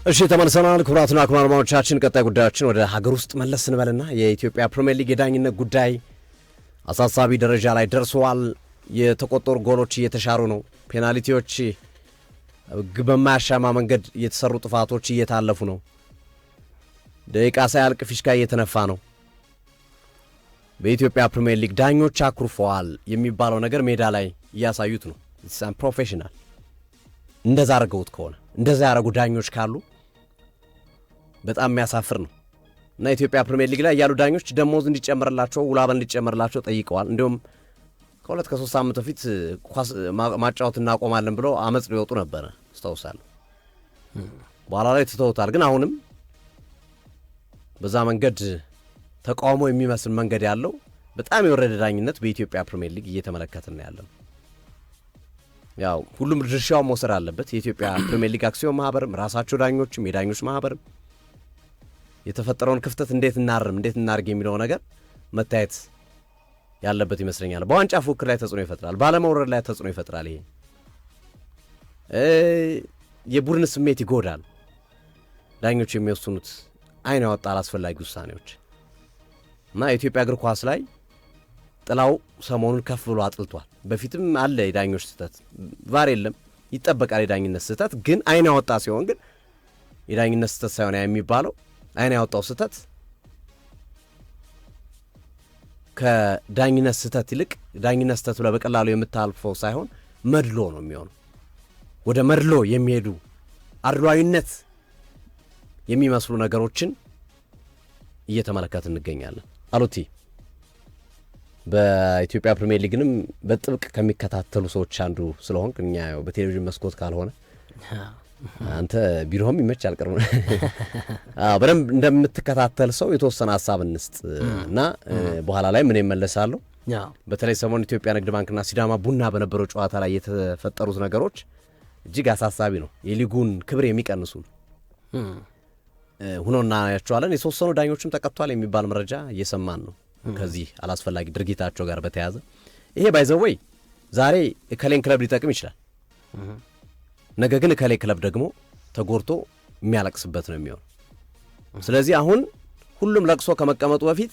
እሺ ተመልሰናል። ክቡራትና ክቡራኖቻችን ቀጣይ ጉዳዮችን ወደ ሀገር ውስጥ መለስ እንበልና የኢትዮጵያ ፕሪሚየር ሊግ የዳኝነት ጉዳይ አሳሳቢ ደረጃ ላይ ደርሰዋል። የተቆጠሩ ጎሎች እየተሻሩ ነው። ፔናልቲዎች በማያሻማ መንገድ የተሰሩ ጥፋቶች እየታለፉ ነው። ደቂቃ ሳያልቅ ፊሽካ እየተነፋ ነው። በኢትዮጵያ ፕሪሚየር ሊግ ዳኞች አኩርፈዋል የሚባለው ነገር ሜዳ ላይ እያሳዩት ነው። ኢትስ ፕሮፌሽናል እንደዛ አድርገውት ከሆነ እንደዛ ያደረጉ ዳኞች ካሉ በጣም የሚያሳፍር ነው። እና ኢትዮጵያ ፕሪሚየር ሊግ ላይ ያሉ ዳኞች ደሞዝ እንዲጨመርላቸው ውላበል እንዲጨመርላቸው ጠይቀዋል። እንዲሁም ከሁለት ከሶስት ሳምንት በፊት ማጫወት እናቆማለን ብለው አመጽ ሊወጡ ነበረ አስታውሳለሁ። በኋላ ላይ ትተውታል። ግን አሁንም በዛ መንገድ ተቃውሞ የሚመስል መንገድ ያለው በጣም የወረደ ዳኝነት በኢትዮጵያ ፕሪሚየር ሊግ እየተመለከትን ነው ያለው። ያው ሁሉም ድርሻውን መውሰድ አለበት። የኢትዮጵያ ፕሪሚየር ሊግ አክሲዮን ማህበርም ራሳቸው ዳኞችም የዳኞች ማህበርም የተፈጠረውን ክፍተት እንዴት እናርግ የሚለው ነገር መታየት ያለበት ይመስለኛል። በዋንጫ ፉክክር ላይ ተጽዕኖ ይፈጥራል፣ ባለመውረድ ላይ ተጽዕኖ ይፈጥራል። ይሄ የቡድን ስሜት ይጎዳል። ዳኞች የሚወስኑት አይን ያወጣ አላስፈላጊ ውሳኔዎች እና የኢትዮጵያ እግር ኳስ ላይ ጥላው ሰሞኑን ከፍ ብሎ አጥልቷል። በፊትም አለ የዳኞች ስህተት፣ ቫር የለም ይጠበቃል። የዳኝነት ስህተት ግን አይን ያወጣ ሲሆን ግን የዳኝነት ስህተት ሳይሆን የሚባለው አይን ያወጣው ስህተት ከዳኝነት ስህተት ይልቅ ዳኝነት ስህተት ብለህ በቀላሉ የምታልፈው ሳይሆን መድሎ ነው የሚሆነው። ወደ መድሎ የሚሄዱ አድሏዊነት የሚመስሉ ነገሮችን እየተመለከት እንገኛለን። አሉቲ በኢትዮጵያ ፕሪሚየር ሊግንም በጥብቅ ከሚከታተሉ ሰዎች አንዱ ስለሆንክ እኛ ያው በቴሌቪዥን መስኮት ካልሆነ አንተ ቢሮህም ይመቻል ቅርብ ነው። በደንብ እንደምትከታተል ሰው የተወሰነ ሀሳብ እንስጥ እና በኋላ ላይ ምን ይመለሳሉ። በተለይ ሰሞኑን ኢትዮጵያ ንግድ ባንክና ሲዳማ ቡና በነበረው ጨዋታ ላይ የተፈጠሩት ነገሮች እጅግ አሳሳቢ ነው። የሊጉን ክብር የሚቀንሱ ሆኖና እናያቸዋለን። የተወሰኑ ዳኞችም ተቀጥቷል የሚባል መረጃ እየሰማን ነው ከዚህ አላስፈላጊ ድርጊታቸው ጋር በተያያዘ። ይሄ ባይዘወይ ዛሬ እከሌን ክለብ ሊጠቅም ይችላል፣ ነገ ግን እከሌ ክለብ ደግሞ ተጎርቶ የሚያለቅስበት ነው የሚሆን። ስለዚህ አሁን ሁሉም ለቅሶ ከመቀመጡ በፊት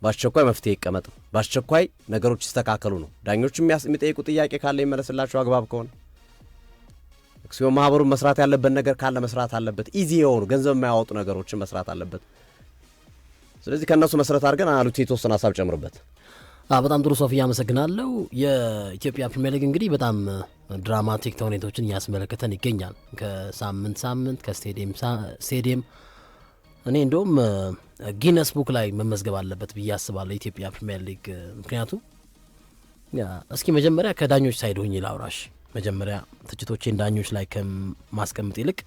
በአስቸኳይ መፍትሄ ይቀመጥ፣ በአስቸኳይ ነገሮች ይስተካከሉ ነው። ዳኞች የሚጠይቁ ጥያቄ ካለ ይመለስላቸው አግባብ ከሆነ። አክሲዮን ማህበሩ መስራት ያለበት ነገር ካለ መስራት አለበት። ኢዚ የሆኑ ገንዘብ የማያወጡ ነገሮችን መስራት አለበት። ስለዚህ ከእነሱ መሰረት አድርገን አሉት የተወሰነ ሀሳብ ጨምርበት። በጣም ጥሩ ሶፊያ፣ አመሰግናለሁ። የኢትዮጵያ ፕሪሚየር ሊግ እንግዲህ በጣም ድራማቲክ ተውኔቶችን እያስመለከተን ይገኛል። ከሳምንት ከስቴዲየም እኔ እንደውም ጊነስ ቡክ ላይ መመዝገብ አለበት ብዬ አስባለሁ የኢትዮጵያ ፕሪሚየር ሊግ። ምክንያቱም እስኪ መጀመሪያ ከዳኞች ሳይድ ሆኜ ላውራሽ። መጀመሪያ ትችቶቼን ዳኞች ላይ ከማስቀምጥ ይልቅ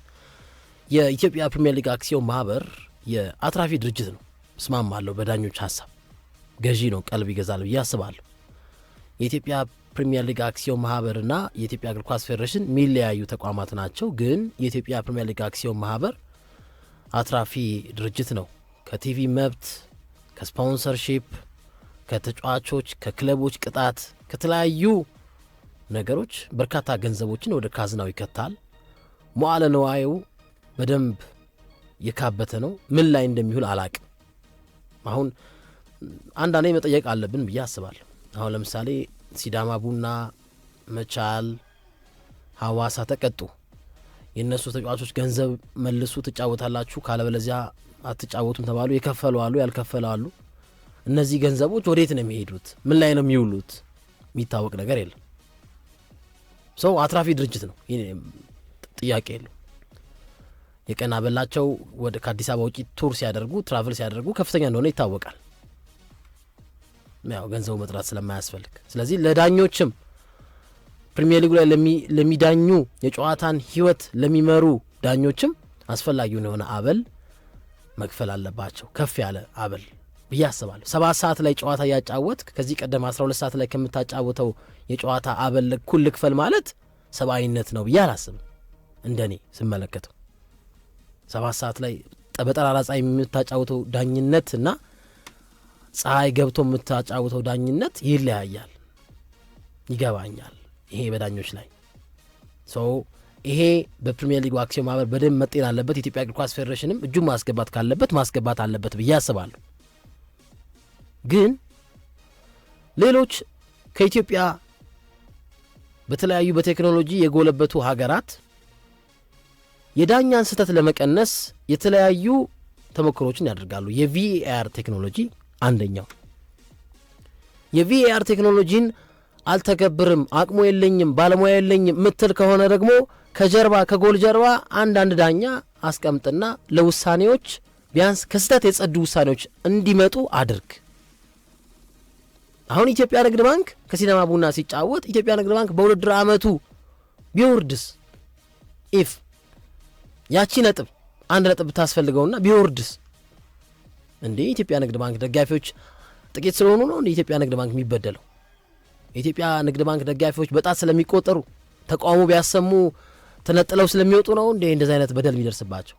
የኢትዮጵያ ፕሪሚየር ሊግ አክሲዮን ማህበር የአትራፊ ድርጅት ነው። እስማማለሁ በዳኞች ሀሳብ፣ ገዢ ነው፣ ቀልብ ይገዛል ብዬ አስባለሁ። የኢትዮጵያ ፕሪሚየር ሊግ አክሲዮን ማህበርና የኢትዮጵያ እግር ኳስ ፌዴሬሽን የሚለያዩ ተቋማት ናቸው። ግን የኢትዮጵያ ፕሪሚየር ሊግ አክሲዮን ማህበር አትራፊ ድርጅት ነው። ከቲቪ መብት፣ ከስፖንሰርሺፕ፣ ከተጫዋቾች፣ ከክለቦች ቅጣት፣ ከተለያዩ ነገሮች በርካታ ገንዘቦችን ወደ ካዝናው ይከታል። መዋዕለ ንዋዩ በደንብ የካበተ ነው። ምን ላይ እንደሚውል አላቅም። አሁን አንዳንዴ መጠየቅ አለብን ብዬ አስባለሁ። አሁን ለምሳሌ ሲዳማ ቡና፣ መቻል፣ ሐዋሳ ተቀጡ። የእነሱ ተጫዋቾች ገንዘብ መልሱ ትጫወታላችሁ፣ ካለበለዚያ አትጫወቱም ተባሉ። የከፈሉ አሉ፣ ያልከፈሉ አሉ። እነዚህ ገንዘቦች ወዴት ነው የሚሄዱት? ምን ላይ ነው የሚውሉት? የሚታወቅ ነገር የለም። ሰው አትራፊ ድርጅት ነው፣ ጥያቄ የለው። የቀን አበላቸው ወደ ከአዲስ አበባ ውጪ ቱር ሲያደርጉ ትራቨል ሲያደርጉ ከፍተኛ እንደሆነ ይታወቃል። ያው ገንዘቡ መጥራት ስለማያስፈልግ፣ ስለዚህ ለዳኞችም ፕሪሚየር ሊጉ ላይ ለሚዳኙ የጨዋታን ህይወት ለሚመሩ ዳኞችም አስፈላጊውን የሆነ አበል መክፈል አለባቸው። ከፍ ያለ አበል ብዬ አስባለሁ። 7 ሰዓት ላይ ጨዋታ ያጫወት ከዚህ ቀደም 12 ሰዓት ላይ ከምታጫወተው የጨዋታ አበል እኩል ልክፈል ማለት ሰብአዊነት ነው ብዬ አላስብም። እንደኔ ስመለከተው 7 ሰዓት ላይ በጠራራ ፀሐይ የምታጫወተው ዳኝነት እና ፀሐይ ገብቶ የምታጫወተው ዳኝነት ይለያያል። ይገባኛል። ይሄ በዳኞች ላይ ይሄ በፕሪሚየር ሊግ አክሲዮን ማህበር በደንብ መጤን አለበት። የኢትዮጵያ እግር ኳስ ፌዴሬሽንም እጁን ማስገባት ካለበት ማስገባት አለበት ብዬ አስባለሁ። ግን ሌሎች ከኢትዮጵያ በተለያዩ በቴክኖሎጂ የጎለበቱ ሀገራት የዳኛን ስህተት ለመቀነስ የተለያዩ ተሞክሮችን ያደርጋሉ። የቪኤአር ቴክኖሎጂ አንደኛው። የቪኤአር ቴክኖሎጂን አልተገብርም፣ አቅሙ የለኝም፣ ባለሙያ የለኝም ምትል ከሆነ ደግሞ ከጀርባ ከጎል ጀርባ አንዳንድ ዳኛ አስቀምጥና ለውሳኔዎች ቢያንስ ከስህተት የጸዱ ውሳኔዎች እንዲመጡ አድርግ። አሁን ኢትዮጵያ ንግድ ባንክ ከሲዳማ ቡና ሲጫወት ኢትዮጵያ ንግድ ባንክ በውድድር ዓመቱ ቢወርድስ ኢፍ ያቺ ነጥብ አንድ ነጥብ ብታስፈልገውና ቢወርድስ እንዴ ኢትዮጵያ ንግድ ባንክ ደጋፊዎች ጥቂት ስለሆኑ ነው እንዴ ኢትዮጵያ ንግድ ባንክ የሚበደለው? የኢትዮጵያ ንግድ ባንክ ደጋፊዎች በጣት ስለሚቆጠሩ ተቃውሞ ቢያሰሙ ተነጥለው ስለሚወጡ ነው እንዴ እንደዚህ አይነት በደል የሚደርስባቸው?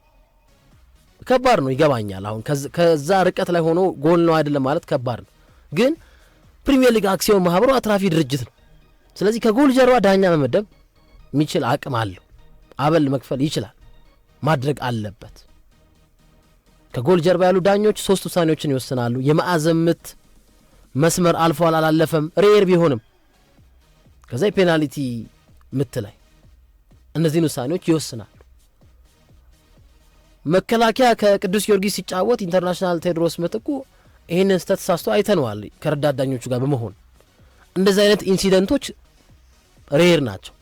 ከባድ ነው፣ ይገባኛል። አሁን ከዛ ርቀት ላይ ሆኖ ጎል ነው አይደለም ማለት ከባድ ነው። ግን ፕሪሚየር ሊግ አክሲዮን ማህበሩ አትራፊ ድርጅት ነው። ስለዚህ ከጎል ጀርባ ዳኛ መመደብ የሚችል አቅም አለው። አበል መክፈል ይችላል፣ ማድረግ አለበት። ከጎል ጀርባ ያሉ ዳኞች 3 ውሳኔዎችን ይወስናሉ። የማዕዘን ምት መስመር አልፏል አላለፈም ሬር ቢሆንም ከዛ የፔናልቲ ምት ላይ እነዚህን ውሳኔዎች ይወስናሉ። መከላከያ ከቅዱስ ጊዮርጊስ ሲጫወት ኢንተርናሽናል ቴዎድሮስ ምትኩ ይህንን ስህተት ሳስቶ አይተነዋል ከረዳት ዳኞቹ ጋር በመሆን። እንደዚህ አይነት ኢንሲደንቶች ሬር ናቸው።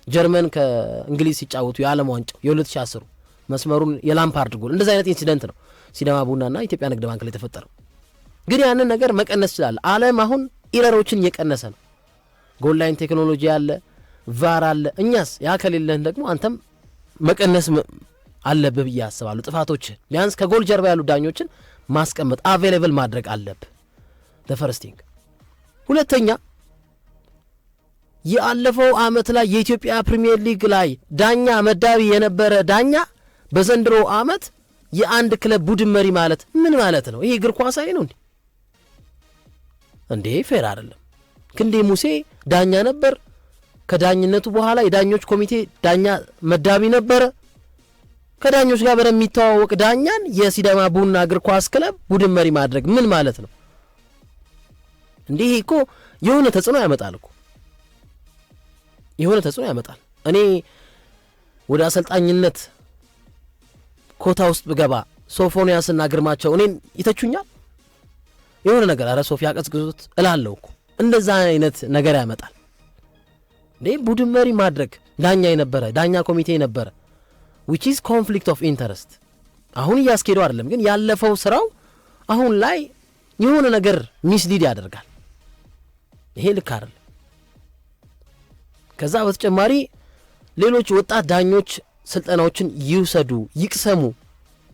ጀርመን ከእንግሊዝ ሲጫወቱ የዓለም ዋንጫው የ2010 መስመሩን የላምፓርድ ጎል እንደዚህ አይነት ኢንሲደንት ነው ሲዳማ ቡናና ኢትዮጵያ ንግድ ባንክ ላይ ተፈጠረው። ግን ያንን ነገር መቀነስ ይችላል። ዓለም አሁን ኢረሮችን እየቀነሰ ነው። ጎል ላይን ቴክኖሎጂ አለ፣ ቫር አለ። እኛስ ያ ከሌለህን ደግሞ አንተም መቀነስ አለብህ ብዬ አስባለሁ። ጥፋቶችን ቢያንስ ከጎል ጀርባ ያሉ ዳኞችን ማስቀመጥ አቬሌብል ማድረግ አለብህ። ፈርስቲንግ። ሁለተኛ የአለፈው ዓመት ላይ የኢትዮጵያ ፕሪሚየር ሊግ ላይ ዳኛ መዳቢ የነበረ ዳኛ በዘንድሮ ዓመት የአንድ ክለብ ቡድን መሪ ማለት ምን ማለት ነው? ይሄ እግር ኳሳዊ ነው እንዴ? ፌር አይደለም። ክንዴ ሙሴ ዳኛ ነበር። ከዳኝነቱ በኋላ የዳኞች ኮሚቴ ዳኛ መዳቢ ነበረ። ከዳኞች ጋር በደንብ የሚተዋወቅ ዳኛን የሲዳማ ቡና እግር ኳስ ክለብ ቡድን መሪ ማድረግ ምን ማለት ነው እንዴ? ይሄ እኮ የሆነ ተጽዕኖ ያመጣል እኮ የሆነ ተጽዕኖ ያመጣል። እኔ ወደ አሰልጣኝነት ኮታ ውስጥ ብገባ ሶፎንያስና ግርማቸው እኔን ይተቹኛል? የሆነ ነገር አረ ሶፊያ ቀዝቅዙት እላለሁ እኮ። እንደዛ አይነት ነገር ያመጣል እንዴ? ቡድን መሪ ማድረግ ዳኛ የነበረ ዳኛ ኮሚቴ የነበረ which is conflict of interest። አሁን እያስኬደው አይደለም፣ ግን ያለፈው ስራው አሁን ላይ የሆነ ነገር ሚስሊድ ያደርጋል። ይሄ ልክ አይደለም። ከዛ በተጨማሪ ሌሎች ወጣት ዳኞች ስልጠናዎችን ይውሰዱ፣ ይቅሰሙ።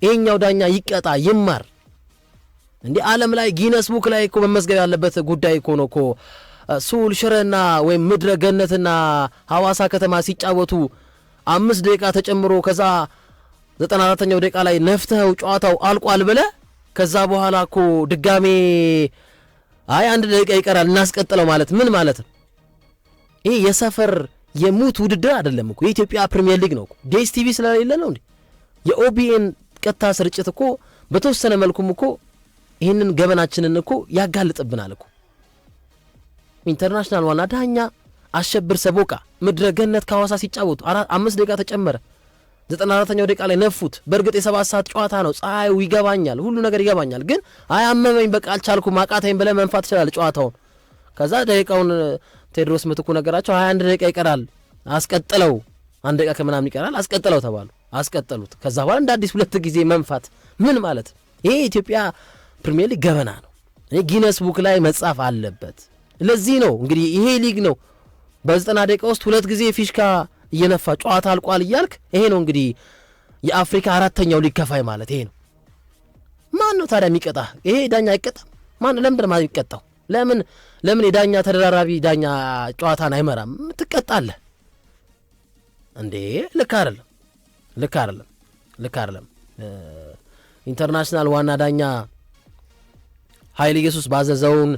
ይሄኛው ዳኛ ይቀጣ፣ ይማር። እንዴ ዓለም ላይ ጊነስ ቡክ ላይ እኮ መመዝገብ ያለበት ጉዳይ እኮ ነው እኮ። ሱል ሽረና ወይም ምድረ ገነትና ሐዋሳ ከተማ ሲጫወቱ 5 ደቂቃ ተጨምሮ ከዛ 94ኛው ደቂቃ ላይ ነፍተው ጨዋታው አልቋል ብለ ከዛ በኋላ እኮ ድጋሜ 1 ደቂቃ ይቀራል እናስቀጥለው ማለት ምን ማለት ነው? ይሄ የሰፈር የሙት ውድድር አይደለም እኮ። የኢትዮጵያ ፕሪሚየር ሊግ ነው እኮ። ዴስ ቲቪ ስለሌለ ነው እንዴ? የኦቢኤን ቀጥታ ስርጭት እኮ በተወሰነ መልኩም እኮ ይህንን ገበናችንን እኮ ያጋልጥብናል እኮ። ኢንተርናሽናል ዋና ዳኛ አሸብር ሰቦቃ ምድረ ገነት ከሐዋሳ ሲጫወቱ 5 ደቂቃ ተጨመረ፣ 94ኛው ደቂቃ ላይ ነፉት። በእርግጥ የ7 ሰዓት ጨዋታ ነው፣ ፀሐዩ ይገባኛል፣ ሁሉ ነገር ይገባኛል። ግን አያመመኝ በቃ አልቻልኩም አቃተኝ ብለህ መንፋት ትችላለህ ጨዋታውን። ከዛ ደቂቃውን ቴዎድሮስ ምትኩ ነገራቸው 21 ደቂቃ ይቀራል አስቀጥለው፣ 1 ደቂቃ ከምናምን ይቀራል አስቀጥለው ተባሉ። አስቀጠሉት። ከዛ በኋላ እንደ አዲስ 2 ጊዜ መንፋት ምን ማለት? ይሄ የኢትዮጵያ ፕሪሚየር ሊግ ገበና ነው። ጊነስ ቡክ ላይ መጻፍ አለበት። ለዚህ ነው እንግዲህ ይሄ ሊግ ነው በ90 ደቂቃ ውስጥ 2 ጊዜ ፊሽካ እየነፋ ጨዋታ አልቋል እያልክ። ይሄ ነው እንግዲህ የአፍሪካ 4ኛው ሊግ ከፋይ ማለት ይሄ ነው። ማን ነው ታዲያ የሚቀጣ? ይሄ ዳኛ አይቀጣም? ማን ለምን ማለት የሚቀጣው? ለምን የዳኛ ተደራራቢ ዳኛ ጨዋታን አይመራም? ትቀጣለህ እንዴ? ልክ አይደለም። ኢንተርናሽናል ዋና ዳኛ ኃይለ ኢየሱስ ባዘዘውን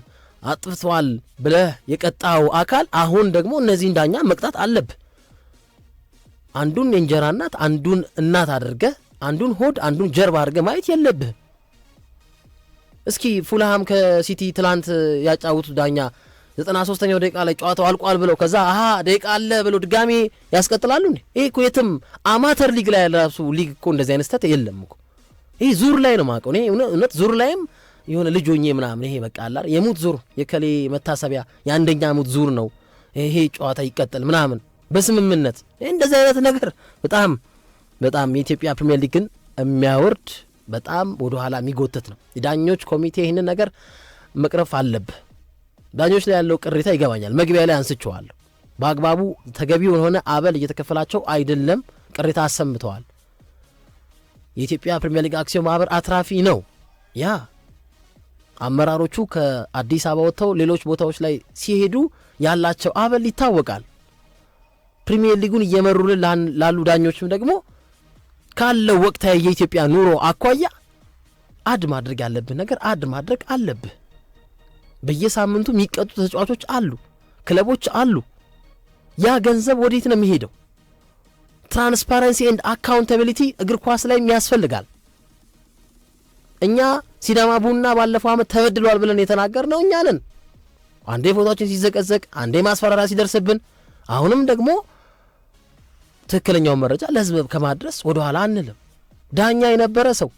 አጥፍቷል ብለህ የቀጣው አካል አሁን ደግሞ እነዚህን ዳኛ መቅጣት አለብህ። አንዱን የእንጀራ እናት አንዱን እናት አድርገህ አንዱን ሆድ አንዱን ጀርባ አድርገህ ማየት የለብህም። እስኪ ፉልሃም ከሲቲ ትላንት ያጫውቱ ዳኛ 93ኛው ደቂቃ ላይ ጨዋታው አልቋል ብለው ከዛ ደቂቃ አለ ብለው ድጋሜ ያስቀጥላሉ እንዴ? ይሄ እኮ የትም አማተር ሊግ ላይ ያለራሱ ሊግ እኮ እንደዚህ አይነት ስህተት የለም እኮ። ይሄ ዙር ላይ ነው ማውቀው እኔ እውነት ዙር ላይም የሆነ ልጅ ሆኜ ምናምን ይሄ በቃ አላር የሙት ዙር የከሌ መታሰቢያ የአንደኛ ሙት ዙር ነው ይሄ ጨዋታ ይቀጥል ምናምን በስምምነት እንደዚህ አይነት ነገር በጣም በጣም የኢትዮጵያ ፕሪሚየር ሊግን የሚያወርድ በጣም ወደ ኋላ የሚጎተት ነው። የዳኞች ኮሚቴ ይህንን ነገር መቅረፍ አለብህ። ዳኞች ላይ ያለው ቅሬታ ይገባኛል። መግቢያ ላይ አንስቼዋለሁ። በአግባቡ ተገቢው የሆነ አበል እየተከፈላቸው አይደለም፣ ቅሬታ አሰምተዋል። የኢትዮጵያ ፕሪሚየር ሊግ አክሲዮን ማህበር አትራፊ ነው። ያ አመራሮቹ ከአዲስ አበባ ወጥተው ሌሎች ቦታዎች ላይ ሲሄዱ ያላቸው አበል ይታወቃል። ፕሪሚየር ሊጉን እየመሩልን ላሉ ዳኞችም ደግሞ ካለው ወቅታዊ የኢትዮጵያ ኑሮ አኳያ አድ ማድረግ ያለብህ ነገር አድ ማድረግ አለብህ። በየሳምንቱ የሚቀጡ ተጫዋቾች አሉ፣ ክለቦች አሉ። ያ ገንዘብ ወዴት ነው የሚሄደው? ትራንስፓረንሲ ኤንድ አካውንታቢሊቲ እግር ኳስ ላይ ያስፈልጋል። እኛ ሲዳማ ቡና ባለፈው ዓመት ተበድሏል ብለን የተናገርነው እኛ ነን። አንዴ ፎቶችን ሲዘቀዘቅ፣ አንዴ ማስፈራሪያ ሲደርስብን፣ አሁንም ደግሞ ትክክለኛውን መረጃ ለህዝብ ከማድረስ ወደ ኋላ አንልም። ዳኛ የነበረ ሰው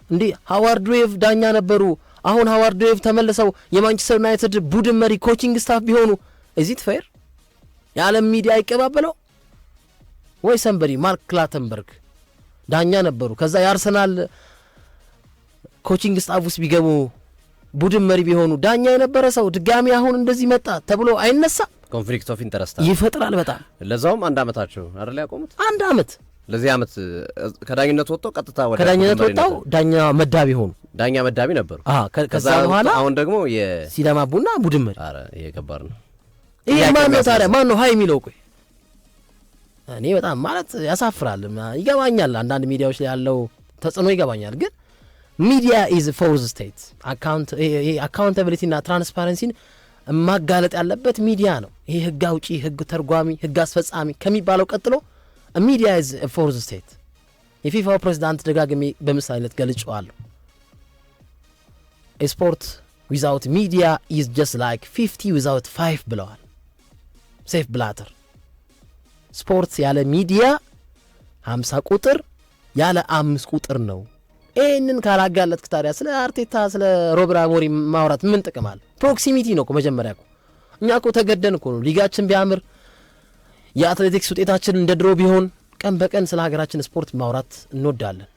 እንዴ ሃዋርድ ዌቭ ዳኛ ነበሩ። አሁን ሃዋርድ ዌቭ ተመልሰው የማንቸስተር ዩናይትድ ቡድን መሪ ኮቺንግ ስታፍ ቢሆኑ እዚት ፌር የዓለም ሚዲያ አይቀባበለው ወይ? ሰንበሪ ማርክ ክላተንበርግ ዳኛ ነበሩ። ከዛ የአርሰናል ኮቺንግ ስታፍ ውስጥ ቢገቡ ቡድን መሪ ቢሆኑ ዳኛ የነበረ ሰው ድጋሚ አሁን እንደዚህ መጣ ተብሎ አይነሳ። ኮንፍሊክት ኦፍ ኢንተረስት ይፈጥራል በጣም። ለዛውም አንድ አመታቸው አይደል ያቆሙት? አንድ አመት ለዚህ አመት ከዳኝነት ወጥተው ቀጥታ ወደ ከዳኝነት ወጣው ዳኛ መዳቢ ሆኑ። ዳኛ መዳቢ ነበሩ። ከዛ በኋላ አሁን ደግሞ ሲዳማ ቡና ቡድን መሪ። አረ ይሄ ከባድ ነው። ይሄ ማን ነው ታዲያ? ማን ነው ሀይ የሚለው? ቆይ እኔ በጣም ማለት ያሳፍራል። ይገባኛል፣ አንዳንድ ሚዲያዎች ላይ ያለው ተጽዕኖ ይገባኛል። ግን ሚዲያ ኢዝ ፎርዝ ስቴት አካውንታቢሊቲ እና ትራንስፓረንሲን ማጋለጥ ያለበት ሚዲያ ነው። ይሄ ህግ አውጪ፣ ህግ ተርጓሚ፣ ህግ አስፈጻሚ ከሚባለው ቀጥሎ ሚዲያ ኢዝ ፎርዝ ስቴት። የፊፋው ፕሬዚዳንት ደጋግሜ በምሳሌነት ገልጬዋለሁ። ስፖርት ዊዛውት ሚዲያ ኢዝ ጀስት ላይክ 50 ዊዛውት 5 ብለዋል ሴፍ ብላተር። ስፖርት ያለ ሚዲያ 50 ቁጥር ያለ 5 ቁጥር ነው። ይህንን ካላጋለጥክ ታዲያ ስለ አርቴታ ስለ ሮበርት አሞሪም ማውራት ምን ጥቅም አለ? ፕሮክሲሚቲ ነው እኮ መጀመሪያ እኮ። እኛ እኮ ተገደን እኮ ነው። ሊጋችን ቢያምር የአትሌቲክስ ውጤታችን እንደ ድሮ ቢሆን ቀን በቀን ስለ ሀገራችን ስፖርት ማውራት እንወዳለን።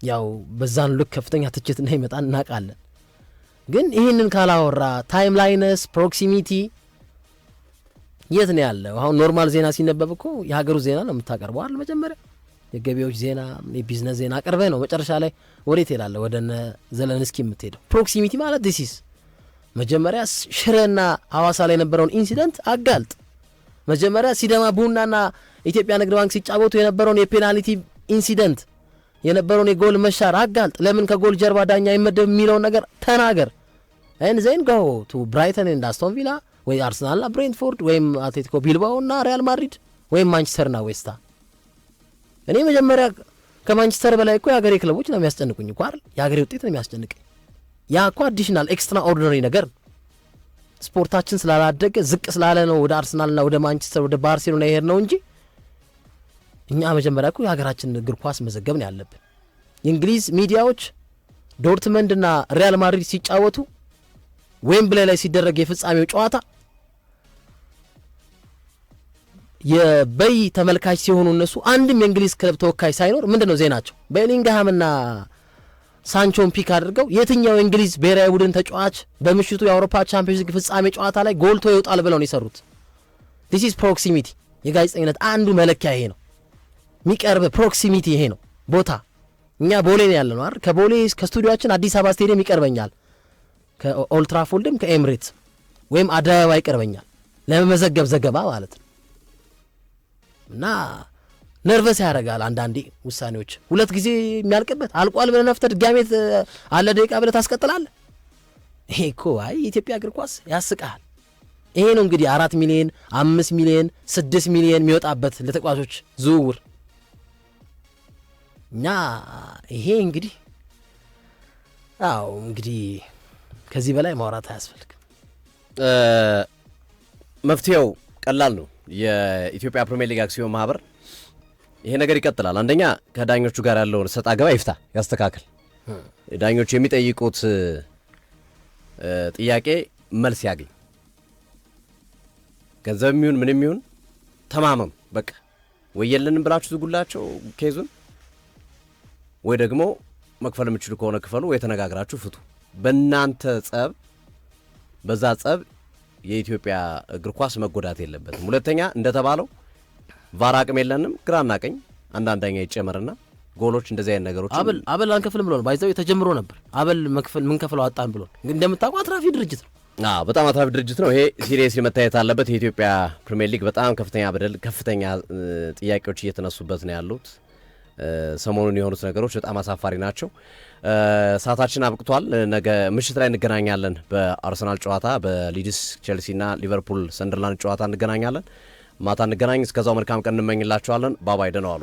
ያው በዛን ልክ ከፍተኛ ትችት እንዳይመጣ እናውቃለን። ግን ይህንን ካላወራ ታይም ላይነስ ፕሮክሲሚቲ የት ነው ያለው? አሁን ኖርማል ዜና ሲነበብ እኮ የሀገሩ ዜና ነው የምታቀርበው አይደል? መጀመሪያ የገቢዎች ዜና የቢዝነስ ዜና አቅርበህ ነው መጨረሻ ላይ ወዴት ሄዳለህ? ወደ እነ ዘለንስኪ የምትሄደው። ፕሮክሲሚቲ ማለት ዲሲስ መጀመሪያ ሽረና ሐዋሳ ላይ የነበረውን ኢንሲደንት አጋልጥ። መጀመሪያ ሲዳማ ቡናና ኢትዮጵያ ንግድ ባንክ ሲጫወቱ የነበረውን የፔናልቲ ኢንሲደንት የነበረውን የጎል መሻር አጋልጥ። ለምን ከጎል ጀርባ ዳኛ አይመደብ የሚለውን ነገር ተናገር። ኤንድ ዜን ጎ ቱ ብራይተን ኤንድ አስቶን ቪላ ወይ አርሰናልና ብሬንትፎርድ ወይም አትሌቲኮ ቢልባኦና ሪያል ማድሪድ ወይም ማንቸስተርና ዌስታ። እኔ መጀመሪያ ከማንቸስተር በላይ እኮ የሀገሬ ክለቦች ነው የሚያስጨንቁኝ እኮ አይደል? የሀገሬ ውጤት ነው የሚያስጨንቀኝ። ያ እኮ አዲሽናል ኤክስትራ ኦርዲነሪ ነገር ነው። ስፖርታችን ስላላደገ ዝቅ ስላለ ነው ወደ አርሰናልና ወደ ማንቸስተር ወደ ባርሴሎና ይሄድ ነው እንጂ እኛ መጀመሪያ እኮ የሀገራችን እግር ኳስ መዘገብ ነው ያለብን። የእንግሊዝ ሚዲያዎች ዶርትመንድና ሪያል ማድሪድ ሲጫወቱ ዌምብሌይ ላይ ሲደረግ የፍጻሜው ጨዋታ የበይ ተመልካች ሲሆኑ እነሱ አንድም የእንግሊዝ ክለብ ተወካይ ሳይኖር ምንድነው ዜናቸው? ቤሊንግሃምና ሳንቾን ፒክ አድርገው የትኛው የእንግሊዝ ብሔራዊ ቡድን ተጫዋች በምሽቱ የአውሮፓ ቻምፒዮንስ ሊግ ፍጻሜ ጨዋታ ላይ ጎልቶ ይወጣል ብለው ነው የሰሩት። ዲስ ኢዝ ፕሮክሲሚቲ። የጋዜጠኝነት አንዱ መለኪያ ይሄ ነው። የሚቀርብ ፕሮክሲሚቲ ይሄ ነው። ቦታ እኛ ቦሌ ነው ያለነው አይደል? ከቦሌ ከስቱዲዮአችን አዲስ አበባ ስቴዲየም ይቀርበኛል፣ ከኦልትራፎልድም ከኤምሬትስ ወይም አደባባይ ይቀርበኛል ለመመዘገብ ዘገባ ማለት ነው። እና ነርቨስ ያደርጋል አንዳንዴ ውሳኔዎች። ሁለት ጊዜ የሚያልቅበት አልቋል ብለህ ነፍተህ ድጋሜ አለ ደቂቃ ብለህ ታስቀጥላለህ። ይሄ እኮ አይ የኢትዮጵያ እግር ኳስ ያስቃል። ይሄ ነው እንግዲህ 4 ሚሊዮን 5 ሚሊዮን 6 ሚሊዮን የሚወጣበት ለተጫዋቾች ዝውውር። እና ይሄ እንግዲህ እንግዲህ ከዚህ በላይ ማውራት አያስፈልግም። መፍትሄው ቀላል ነው። የኢትዮጵያ ፕሪሚየር ሊግ አክሲዮን ማህበር ይሄ ነገር ይቀጥላል። አንደኛ ከዳኞቹ ጋር ያለውን ሰጣ ገባ ይፍታ፣ ያስተካክል። ዳኞቹ የሚጠይቁት ጥያቄ መልስ ያገኝ። ገንዘብ የሚሆን ምንም የሚሆን ተማመኑ። በቃ ወይ የለንም ብላችሁ ዝጉላቸው ኬዙን፣ ወይ ደግሞ መክፈል የምችሉ ከሆነ ክፈሉ፣ ወይ ተነጋግራችሁ ፍቱ። በእናንተ ጸብ፣ በዛ ጸብ የኢትዮጵያ እግር ኳስ መጎዳት የለበትም። ሁለተኛ እንደተባለው ቫር አቅም የለንም፣ ግራና ቀኝ አንዳንደኛ ይጨመርና ጎሎች እንደዚህ አይነት ነገሮች አበል አንከፍልም ብሎ ነው ባይዛው ተጀምሮ ነበር። አበል መክፈል ምን ከፍለው አጣን ብሎ እንደምታውቁ አትራፊ ድርጅት ነው። በጣም አትራፊ ድርጅት ነው። ይሄ ሲሪየስሊ መታየት አለበት። የኢትዮጵያ ፕሪሚየር ሊግ በጣም ከፍተኛ በደል፣ ከፍተኛ ጥያቄዎች እየተነሱበት ነው ያሉት። ሰሞኑን የሆኑት ነገሮች በጣም አሳፋሪ ናቸው። ሰዓታችን አብቅቷል። ነገ ምሽት ላይ እንገናኛለን። በአርሰናል ጨዋታ፣ በሊድስ ቼልሲና ሊቨርፑል ሰንደርላንድ ጨዋታ እንገናኛለን። ማታ እንገናኝ። እስከዛው መልካም ቀን እንመኝላችኋለን። ባባይ ደህና ዋሉ።